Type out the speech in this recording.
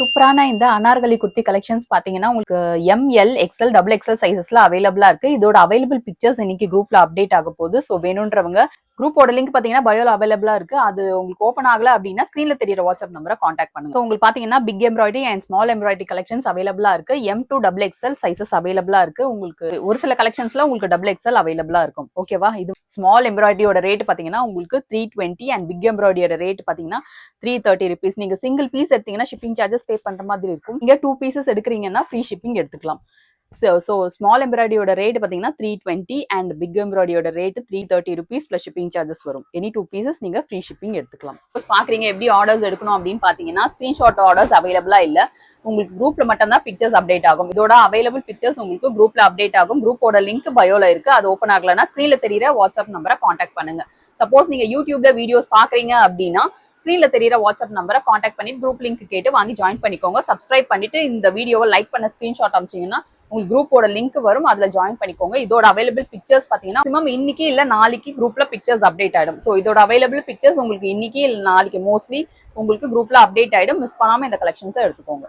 சூப்பரான இந்த அனார்கலி குர்த்தி கலெக்ஷன்ஸ் பாத்தீங்கன்னா உங்களுக்கு எம்எல் எக்ஸ்எல் டபுள் எக்ஸ்எல் சைசஸ்ல அவைலபிளா இருக்கு. இதோட அவைலபிள் பிக்சர்ஸ் இன்னைக்கு குரூப்ல அப்டேட் ஆக போகுது. ஸோ வேணுன்றவங்க குரூப்போட லிங்க் பாத்தீங்கன்னா பயோல அவைலபிளா இருக்கு. அது உங்களுக்கு ஓப்பன் ஆகல அப்படின்னா ஸ்கிரீன்ல தெரியற வாட்ஸ்அப் நம்பரை காண்டாக்ட் பண்ணுங்க. ஸோ உங்களுக்கு பாத்தீங்கன்னா big embroidery and small embroidery collections அவைலபிளா இருக்கு. M2 டபுள் எக்ஸ்எல் சைசஸ் அவைலபிளா இருக்கு. உங்களுக்கு ஒரு சில கலெக்ஷன்ஸ்ல உங்களுக்கு டபுள் எக்ஸ்எல் அவைலபிளா இருக்கும். ஓகேவா? இது ஸ்மால் எம்ப்ராய்டரியோட ரேட் பாத்தீங்கன்னா உங்களுக்கு 320 அண்ட் பிக் எம்ப்ராய்டரியோட ரேட் பாத்தீங்கன்னா 330 rupees. நீங்க சிங்கிள் பீஸ் எடுத்தீங்கன்னா ஷிப்பிங் சார்ஜஸ் பே பண்ற மாதிரி இருக்கும். நீங்க 2 பீசஸ் எடுக்கிறீங்கன்னா ஃப்ரீ ஷிப்பிங் எடுத்துக்கலாம். ஸோ ஸ்மால் எம்ப்ராய்டரியோட ரேட் பார்த்தீங்கன்னா 320 அண்ட் பிக் எம்ப்ராய்டரியோட rate 330 rupees plus shipping charges வரும். எனி 2 பீசஸ் நீங்க ஃப்ரீ ஷிப்பிங் எடுத்துக்கலாம். பாக்குறீங்க எப்படி ஆர்டர்ஸ் எடுக்கணும் அப்படின்னு பாத்தீங்கன்னா ஸ்கிரீன்ஷாட் ஆர்டர்ஸ் அவைலபிளா இல்ல. உங்களுக்கு குரூப்ல மட்டும் தான் பிக்சர்ஸ் அப்டேட் ஆகும். இதோட அவைலபிள் பிக்சர்ஸ் உங்களுக்கு குரூப்ல அப்டேட் ஆகும். குரூப்போட லிங்க் பயோல இருக்கு. அது ஓப்பன் ஆகலன்னா ஸ்கிரீன்ல தெரியற வாட்ஸ்அப் நம்பரை காண்டாக்ட் பண்ணுங்க. சப்போஸ் நீங்க யூடியூப்ல வீடியோஸ் பாக்குறீங்க அப்படின்னா ஸ்கிரீன்ல தெரியற வாட்ஸ்அப் நம்பரை காண்டாக்ட் பண்ணி குரூப் லிங்க் கேட்டு வாங்கி ஜாயின் பண்ணிக்கோங்க. சப்ஸ்கிரைப் பண்ணிட்டு இந்த வீடியோவை லைக் பண்ண ஸ்கிரீன்ஷாட் அனுப்பிச்சீங்கன்னா உங்களுக்கு குரூப்போட லிங்க் வரும். அதுல ஜாயின் பண்ணிக்கோங்க. இதோட அவைலபிள் பிக்சர்ஸ் பாத்தீங்கன்னா மேக்ஸிமம் இன்னைக்கு இல்ல நாளைக்கு குரூப்ல பிக்சர்ஸ் அப்டேட் ஆயிடும். ஸோ இதோட அவைலபிள் பிக்சர்ஸ் உங்களுக்கு இன்னைக்கு இல்ல நாளைக்கு மோஸ்ட்லி உங்களுக்கு குரூப்ல அப்டேட் ஆயிடும். மிஸ் பண்ணாம இந்த கலெக்ஷன்ஸை எடுத்துக்கோங்க.